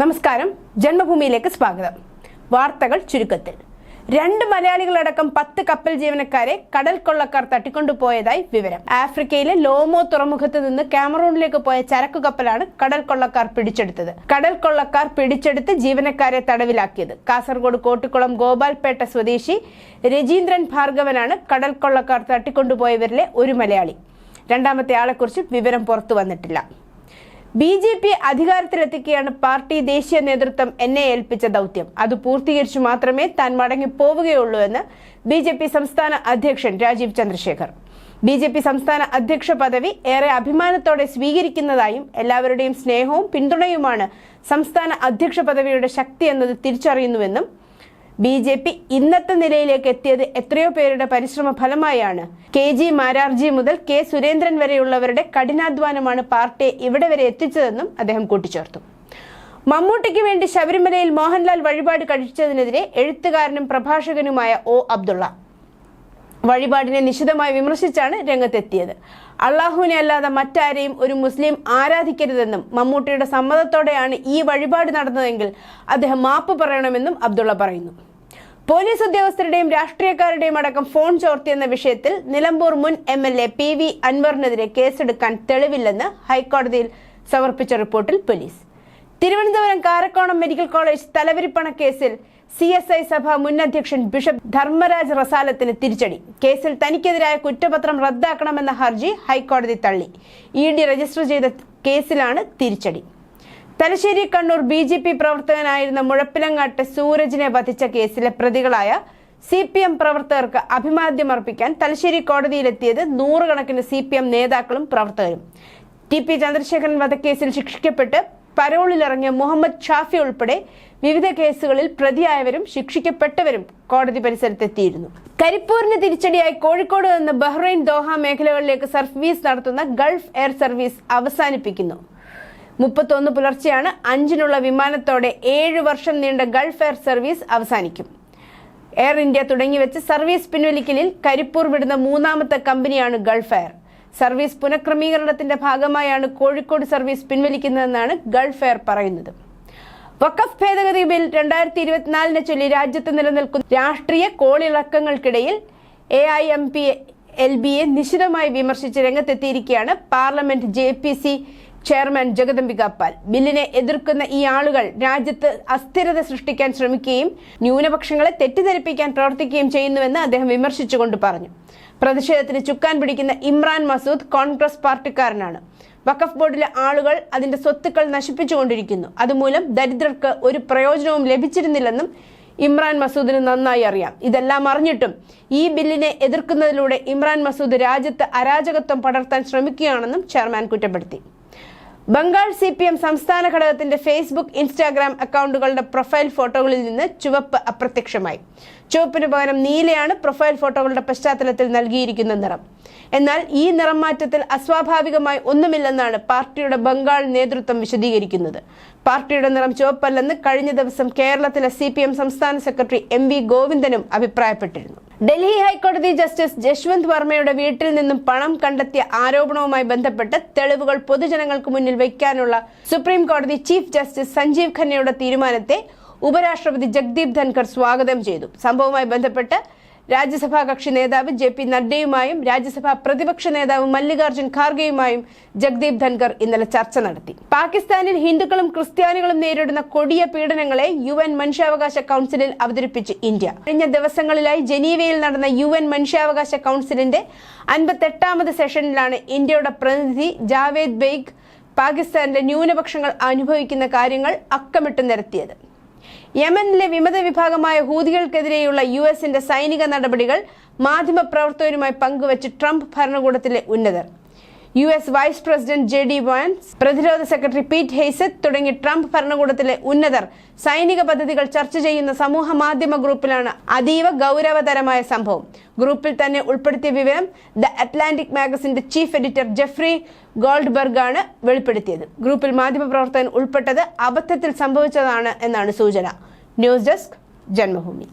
നമസ്കാരം, ജന്മഭൂമിയിലേക്ക് സ്വാഗതം. വാർത്തകൾ ചുരുക്കത്തിൽ. 2 മലയാളികളടക്കം 10 കപ്പൽ ജീവനക്കാരെ കടൽ കൊള്ളക്കാർ തട്ടിക്കൊണ്ടുപോയതായി വിവരം. ആഫ്രിക്കയിലെ ലോമോ തുറമുഖത്ത് നിന്ന് കാമറൂണിലേക്ക് പോയ ചരക്കു കപ്പലാണ് കടൽ കൊള്ളക്കാർ പിടിച്ചെടുത്തത്. കടൽ കൊള്ളക്കാർ പിടിച്ചെടുത്ത് ജീവനക്കാരെ തടവിലാക്കിയത്. കാസർഗോഡ് കോട്ടിക്കുളം ഗോപാൽപേട്ട സ്വദേശി രജീന്ദ്രൻ ഭാർഗവനാണ് കടൽ കൊള്ളക്കാർ തട്ടിക്കൊണ്ടുപോയവരിലെ ഒരു മലയാളി. രണ്ടാമത്തെ ആളെക്കുറിച്ച് വിവരം പുറത്തു വന്നിട്ടില്ല. BJP അധികാരത്തിലെത്തിക്കുകയാണ് പാർട്ടി ദേശീയ നേതൃത്വം എന്നെ ഏൽപ്പിച്ച ദൗത്യം. അത് പൂർത്തീകരിച്ചു മാത്രമേ താൻ മടങ്ങി പോവുകയുള്ളൂ എന്ന് BJP സംസ്ഥാന അധ്യക്ഷൻ രാജീവ് ചന്ദ്രശേഖർ. BJP സംസ്ഥാന അധ്യക്ഷ പദവി ഏറെ അഭിമാനത്തോടെ സ്വീകരിക്കുന്നതായും എല്ലാവരുടെയും സ്നേഹവും പിന്തുണയുമാണ് സംസ്ഥാന അധ്യക്ഷ പദവിയുടെ ശക്തി എന്നത് തിരിച്ചറിയുന്നുവെന്നും BJP ഇന്നത്തെ നിലയിലേക്ക് എത്തിയത് എത്രയോ പേരുടെ പരിശ്രമ ഫലമായാണ്. KG മാരാർജി മുതൽ K സുരേന്ദ്രൻ വരെയുള്ളവരുടെ കഠിനാധ്വാനമാണ് പാർട്ടിയെ ഇവിടെ വരെ എത്തിച്ചതെന്നും അദ്ദേഹം കൂട്ടിച്ചേർത്തു. മമ്മൂട്ടിക്ക് വേണ്ടി ശബരിമലയിൽ മോഹൻലാൽ വഴിപാട് കഴിച്ചതിനെതിരെ എഴുത്തുകാരനും പ്രഭാഷകനുമായ O. അബ്ദുള്ള വഴിപാടിനെ നിശിതമായി വിമർശിച്ചാണ് രംഗത്തെത്തിയത്. അള്ളാഹുവിനെ അല്ലാതെ മറ്റാരെയും ഒരു മുസ്ലിം ആരാധിക്കരുതെന്നും മമ്മൂട്ടിയുടെ സമ്മതത്തോടെയാണ് ഈ വഴിപാട് നടന്നതെങ്കിൽ അദ്ദേഹം മാപ്പ് പറയണമെന്നും അബ്ദുള്ള പറയുന്നു. പോലീസ് ഉദ്യോഗസ്ഥരുടെയും രാഷ്ട്രീയക്കാരുടെയും അടക്കം ഫോൺ ചോർത്തിയെന്ന വിഷയത്തിൽ നിലമ്പൂർ മുൻ MLA PV അൻവറിനെതിരെ കേസെടുക്കാൻ തെളിവില്ലെന്ന് ഹൈക്കോടതിയിൽ സമർപ്പിച്ച റിപ്പോർട്ടിൽ പോലീസ്. തിരുവനന്തപുരം കാരക്കോണം മെഡിക്കൽ കോളേജ് തലവരിപ്പണ കേസിൽ CSI സഭ മുൻ അധ്യക്ഷൻ ബിഷപ്പ് ധർമ്മരാജ് റസാലത്തിന് തിരിച്ചടി. കേസിൽ തനിക്കെതിരായ കുറ്റപത്രം റദ്ദാക്കണമെന്ന ഹർജി ഹൈക്കോടതി തള്ളി. ED രജിസ്റ്റർ ചെയ്ത കേസിലാണ് തിരിച്ചടി. തലശ്ശേരി കണ്ണൂർ BJP പ്രവർത്തകനായിരുന്ന മുഴപ്പിലങ്ങാട്ട് സൂരജിനെ വധിച്ച കേസിലെ പ്രതികളായ CPM പ്രവർത്തകർക്ക് അഭിവാദ്യമർപ്പിക്കാൻ തലശ്ശേരി കോടതിയിലെത്തിയത് നൂറുകണക്കിന് CPM നേതാക്കളും പ്രവർത്തകരും. TP ചന്ദ്രശേഖരൻ വധക്കേസിൽ ശിക്ഷിക്കപ്പെട്ട് പരോളിലിറങ്ങിയ മുഹമ്മദ് ഷാഫി ഉൾപ്പെടെ വിവിധ കേസുകളിൽ പ്രതിയായവരും ശിക്ഷിക്കപ്പെട്ടവരും കോടതി പരിസരത്തെത്തിയിരുന്നു. കരിപ്പൂരിന് തിരിച്ചടിയായി കോഴിക്കോട് നിന്ന് ബഹ്റൈൻ ദോഹ മേഖലകളിലേക്ക് സർവീസ് നടത്തുന്ന ഗൾഫ് എയർ സർവീസ് അവസാനിപ്പിക്കുന്നു. 31 പുലർച്ചെയാണ് 5-നുള്ള വിമാനത്തോടെ 7 വർഷം നീണ്ട ഗൾഫ് എയർ സർവീസ് അവസാനിക്കും. എയർ ഇന്ത്യ തുടങ്ങിവെച്ച് സർവീസ് പിൻവലിക്കലിൽ കരിപ്പൂർ വിടുന്ന 3ാമത്തെ കമ്പനിയാണ് ഗൾഫ് എയർ. സർവീസ് പുനഃക്രമീകരണത്തിന്റെ ഭാഗമായാണ് കോഴിക്കോട് സർവീസ് പിൻവലിക്കുന്നതെന്നാണ് ഗൾഫ് എയർ പറയുന്നത്. വഖഫ് ഭേദഗതി ബിൽ 2024 ചൊല്ലി രാജ്യത്ത് നിലനിൽക്കുന്ന രാഷ്ട്രീയ കോളിളക്കങ്ങൾക്കിടയിൽ AIMP-LBയെ നിശിതമായി വിമർശിച്ച് രംഗത്തെത്തിയിരിക്കുകയാണ് പാർലമെന്റ് JPC ചെയർമാൻ ജഗദംബിക പാൽ. ബില്ലിനെ എതിർക്കുന്ന ഈ ആളുകൾ രാജ്യത്ത് അസ്ഥിരത സൃഷ്ടിക്കാൻ ശ്രമിക്കുകയും ന്യൂനപക്ഷങ്ങളെ തെറ്റിദ്ധരിപ്പിക്കാൻ പ്രവർത്തിക്കുകയും ചെയ്യുന്നുവെന്ന് അദ്ദേഹം വിമർശിച്ചുകൊണ്ട് പറഞ്ഞു. പ്രതിഷേധത്തിന് ചുക്കാൻ പിടിക്കുന്ന ഇമ്രാൻ മസൂദ് കോൺഗ്രസ് പാർട്ടിക്കാരനാണ്. വഖഫ് ബോർഡിലെ ആളുകൾ അതിന്റെ സ്വത്തുക്കൾ നശിപ്പിച്ചുകൊണ്ടിരിക്കുന്നു. അതുമൂലം ദരിദ്രർക്ക് ഒരു പ്രയോജനവും ലഭിച്ചിരുന്നില്ലെന്നും ഇമ്രാൻ മസൂദിന് നന്നായി അറിയാം. ഇതെല്ലാം അറിഞ്ഞിട്ടും ഈ ബില്ലിനെ എതിർക്കുന്നതിലൂടെ ഇമ്രാൻ മസൂദ് രാജ്യത്ത് അരാജകത്വം പടർത്താൻ ശ്രമിക്കുകയാണെന്നും ചെയർമാൻ കുറ്റപ്പെടുത്തി. ബംഗാൾ CPM സംസ്ഥാന ഘടകത്തിന്റെ ഫേസ്ബുക്ക്, ഇൻസ്റ്റാഗ്രാം അക്കൗണ്ടുകളുടെ പ്രൊഫൈൽ ഫോട്ടോകളിൽ നിന്ന് ചുവപ്പ് അപ്രത്യക്ഷമായി. ചുവപ്പിന് പകരം നീലയാണ് പ്രൊഫൈൽ ഫോട്ടോകളുടെ പശ്ചാത്തലത്തിൽ നൽകിയിരിക്കുന്ന നിറം. എന്നാൽ ഈ നിറം മാറ്റത്തിൽ അസ്വാഭാവികമായി ഒന്നുമില്ലെന്നാണ് പാർട്ടിയുടെ ബംഗാൾ നേതൃത്വം വിശദീകരിക്കുന്നത്. പാർട്ടിയുടെ നിറം ചുവപ്പല്ലെന്ന് കഴിഞ്ഞ ദിവസം കേരളത്തിലെ CPM സംസ്ഥാന സെക്രട്ടറി MV ഗോവിന്ദനും അഭിപ്രായപ്പെട്ടിരുന്നു. ഡൽഹി ഹൈക്കോടതി ജസ്റ്റിസ് ജശ്വന്ത് വർമ്മയുടെ വീട്ടിൽ നിന്നും പണം കണ്ടെത്തിയ ആരോപണവുമായി ബന്ധപ്പെട്ട് തെളിവുകൾ പൊതുജനങ്ങൾക്ക് മുന്നിൽ വയ്ക്കാനുള്ള സുപ്രീം കോടതി ചീഫ് ജസ്റ്റിസ് സഞ്ജീവ് ഖന്നയുടെ തീരുമാനത്തെ ഉപരാഷ്ട്രപതി ജഗ്ദീപ് ധൻഖർ സ്വാഗതം ചെയ്തു. സംഭവവുമായി ബന്ധപ്പെട്ട് രാജ്യസഭാ കക്ഷി നേതാവ് JP നഡ്ഡയുമായും രാജ്യസഭാ പ്രതിപക്ഷ നേതാവ് മല്ലികാർജുൻ ഖാർഗെയുമായും ജഗ്ദീപ് ധൻഖർ ഇന്നലെ ചർച്ച നടത്തി. പാകിസ്ഥാനിൽ ഹിന്ദുക്കളും ക്രിസ്ത്യാനികളും നേരിടുന്ന കൊടിയ പീഡനങ്ങളെ UN മനുഷ്യാവകാശ കൗൺസിലിൽ അവതരിപ്പിച്ച് ഇന്ത്യ. കഴിഞ്ഞ ദിവസങ്ങളിലായി ജനീവയിൽ നടന്ന UN മനുഷ്യാവകാശ കൗൺസിലിന്റെ 58ാമത് സെഷനിലാണ് ഇന്ത്യയുടെ പ്രതിനിധി ജാവേദ് ബെയ്ഗ് പാകിസ്ഥാനിലെ ന്യൂനപക്ഷങ്ങൾ അനുഭവിക്കുന്ന കാര്യങ്ങൾ അക്കമിട്ട് നിരത്തിയത്. യമനിലെ വിമത വിഭാഗമായ ഹൂതികൾക്കെതിരെയുള്ള US-ന്റെ സൈനിക നടപടികൾ മാധ്യമപ്രവർത്തകരുമായി പങ്കുവച്ച് ട്രംപ് ഭരണകൂടത്തിലെ ഉന്നതർ. US vice president JD Vance, പ്രതിരോധ സെക്രട്ടറി പീറ്റ് ഹെയ്സത്ത് തുടങ്ങി ട്രംപ് ഭരണകൂടത്തിലെ ഉന്നതർ സൈനിക പദ്ധതികൾ ചർച്ച ചെയ്യുന്ന സമൂഹ മാധ്യമ ഗ്രൂപ്പിലാണ് അതീവ ഗൗരവതരമായ സംഭവം. ഗ്രൂപ്പിൽ തന്നെ ഉൾപ്പെടുത്തിയ വിവരം ദ അറ്റ്ലാന്റിക് മാഗസിന്റെ ചീഫ് എഡിറ്റർ ജെഫ്രി ഗോൾഡ്ബർഗ് ആണ് വെളിപ്പെടുത്തിയത്. ഗ്രൂപ്പിൽ മാധ്യമപ്രവർത്തകൻ ഉൾപ്പെട്ടത് അബദ്ധത്തിൽ സംഭവിച്ചതാണ് എന്നാണ് സൂചന. News desk, Janmabhumi.